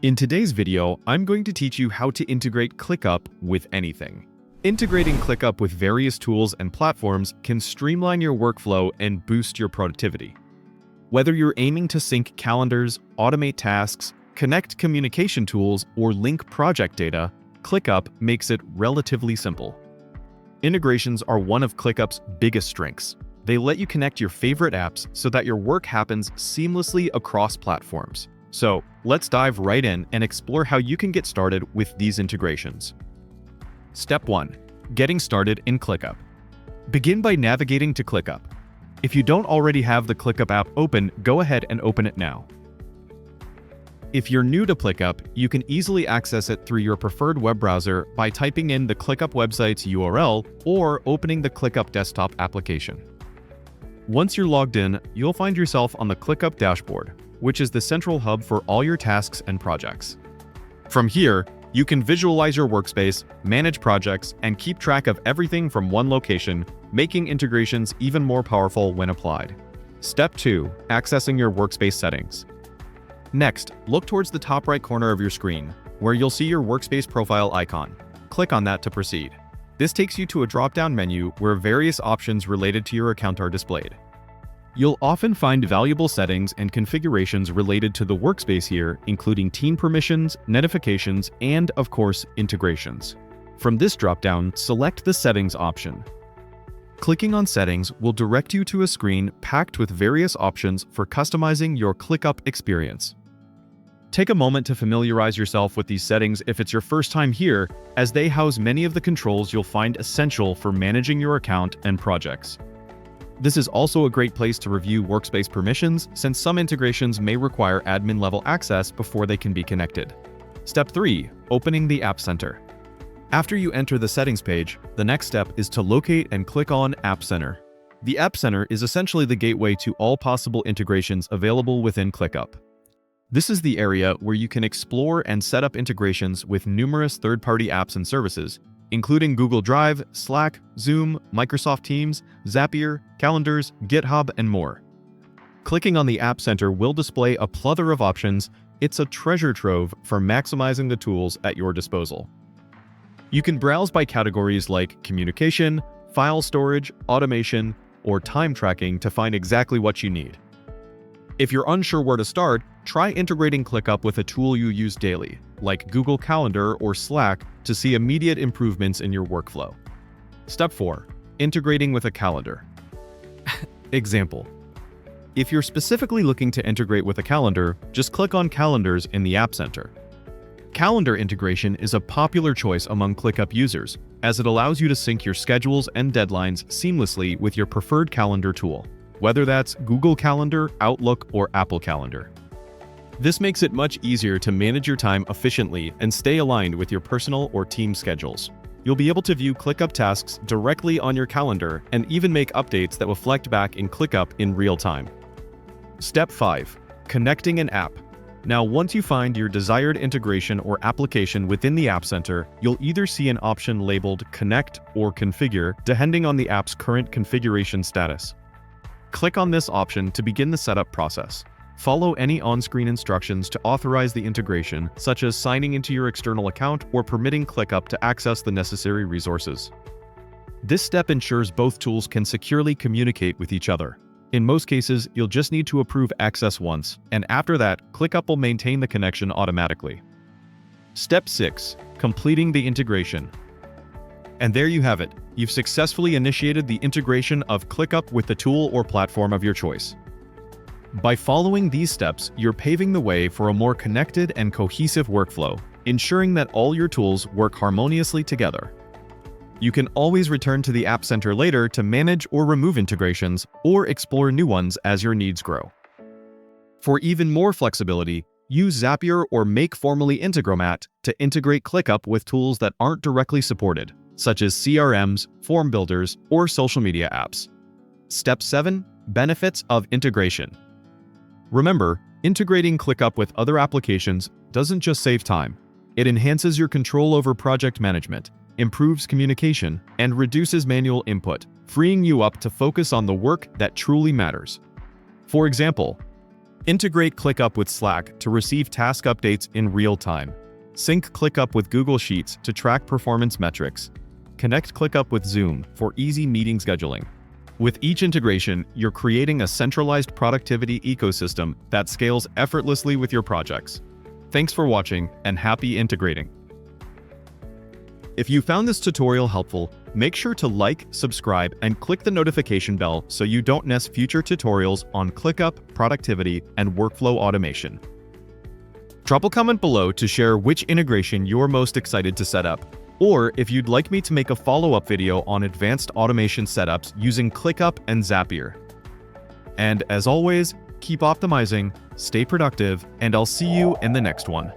In today's video, I'm going to teach you how to integrate ClickUp with anything. Integrating ClickUp with various tools and platforms can streamline your workflow and boost your productivity. Whether you're aiming to sync calendars, automate tasks, connect communication tools, or link project data, ClickUp makes it relatively simple. Integrations are one of ClickUp's biggest strengths. They let you connect your favorite apps so that your work happens seamlessly across platforms. So, let's dive right in and explore how you can get started with these integrations. Step 1. Getting started in ClickUp. Begin by navigating to ClickUp. If you don't already have the ClickUp app open, go ahead and open it now. If you're new to ClickUp, you can easily access it through your preferred web browser by typing in the ClickUp website's URL or opening the ClickUp desktop application. Once you're logged in, you'll find yourself on the ClickUp dashboard, which is the central hub for all your tasks and projects. From here, you can visualize your workspace, manage projects, and keep track of everything from one location, making integrations even more powerful when applied. Step 2. Accessing your workspace settings. Next, look towards the top right corner of your screen, where you'll see your workspace profile icon. Click on that to proceed. This takes you to a drop-down menu where various options related to your account are displayed. You'll often find valuable settings and configurations related to the workspace here, including team permissions, notifications, and, of course, integrations. From this drop-down, select the Settings option. Clicking on Settings will direct you to a screen packed with various options for customizing your ClickUp experience. Take a moment to familiarize yourself with these settings if it's your first time here, as they house many of the controls you'll find essential for managing your account and projects. This is also a great place to review workspace permissions, since some integrations may require admin-level access before they can be connected. Step 3. Opening the App Center. After you enter the settings page, the next step is to locate and click on App Center. The App Center is essentially the gateway to all possible integrations available within ClickUp. This is the area where you can explore and set up integrations with numerous third-party apps and services, including Google Drive, Slack, Zoom, Microsoft Teams, Zapier, Calendars, GitHub, and more. Clicking on the App Center will display a plethora of options. It's a treasure trove for maximizing the tools at your disposal. You can browse by categories like communication, file storage, automation, or time tracking to find exactly what you need. If you're unsure where to start, try integrating ClickUp with a tool you use daily, like Google Calendar or Slack, to see immediate improvements in your workflow. Step 4. Integrating with a calendar. Example. If you're specifically looking to integrate with a calendar, just click on Calendars in the App Center. Calendar integration is a popular choice among ClickUp users, as it allows you to sync your schedules and deadlines seamlessly with your preferred calendar tool, whether that's Google Calendar, Outlook, or Apple Calendar. This makes it much easier to manage your time efficiently and stay aligned with your personal or team schedules. You'll be able to view ClickUp tasks directly on your calendar and even make updates that reflect back in ClickUp in real time. Step 5. Connecting an app. Now, once you find your desired integration or application within the App Center, you'll either see an option labeled Connect or Configure, depending on the app's current configuration status. Click on this option to begin the setup process. Follow any on-screen instructions to authorize the integration, such as signing into your external account or permitting ClickUp to access the necessary resources. This step ensures both tools can securely communicate with each other. In most cases, you'll just need to approve access once, and after that, ClickUp will maintain the connection automatically. Step 6. Completing the integration. And there you have it. You've successfully initiated the integration of ClickUp with the tool or platform of your choice. By following these steps, you're paving the way for a more connected and cohesive workflow, ensuring that all your tools work harmoniously together. You can always return to the App Center later to manage or remove integrations, or explore new ones as your needs grow. For even more flexibility, use Zapier or Make Formally Integromat to integrate ClickUp with tools that aren't directly supported, such as CRMs, form builders, or social media apps. Step 7. Benefits of integration. Remember, integrating ClickUp with other applications doesn't just save time. It enhances your control over project management, improves communication, and reduces manual input, freeing you up to focus on the work that truly matters. For example, Integrate ClickUp with Slack to receive task updates in real time. Sync ClickUp with Google Sheets to track performance metrics. Connect ClickUp with Zoom for easy meeting scheduling. With each integration, you're creating a centralized productivity ecosystem that scales effortlessly with your projects. Thanks for watching and happy integrating. If you found this tutorial helpful, make sure to like, subscribe, and click the notification bell so you don't miss future tutorials on ClickUp, productivity, and workflow automation. Drop a comment below to share which integration you're most excited to set up, or if you'd like me to make a follow-up video on advanced automation setups using ClickUp and Zapier. And as always, keep optimizing, stay productive, and I'll see you in the next one.